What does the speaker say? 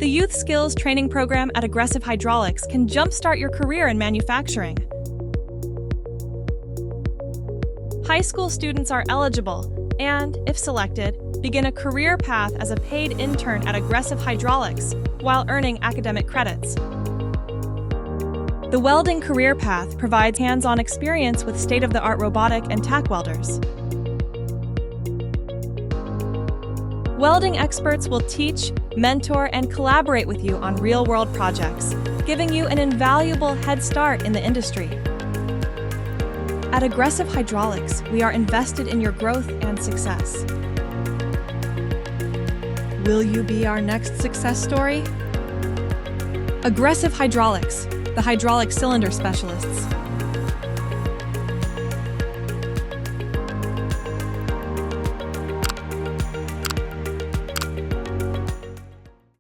The Youth Skills Training Program at Aggressive Hydraulics can jumpstart your career in manufacturing. High school students are eligible and, if selected, begin a career path as a paid intern at Aggressive Hydraulics while earning academic credits. The welding career path provides hands-on experience with state-of-the-art robotic and tack welders. Welding experts will teach, mentor, and collaborate with you on real-world projects, giving you an invaluable head start in the industry. At Aggressive Hydraulics, we are invested in your growth and success. Will you be our next success story? Aggressive Hydraulics, the hydraulic cylinder specialists.